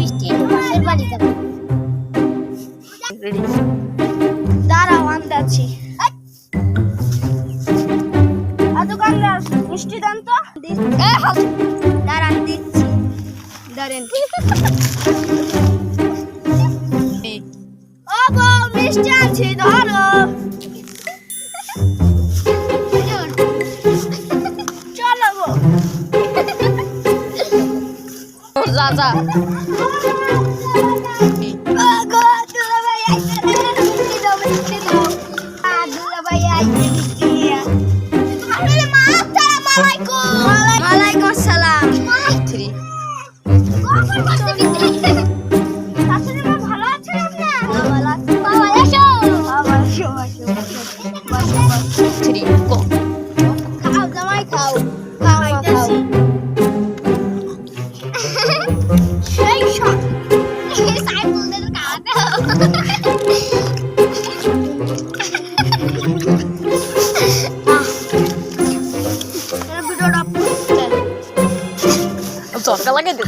মিষ্টি মাসের বাড়ি যাবো। দাঁড়াও আনতেছি। দোকানদার মিষ্টি দেন তো। দাঁড়ান দিচ্ছি, দাঁড়েন। ও বউ মিষ্টি আনছি ধরো। চলো বউ। যা যা ওয়ালাইকুম আসসালাম। ভালো আছেন থ্রি গো খাও জামাই খাও, খাও খাও। সেই শট সাইকেলের কাটা। চকা লাগাই দে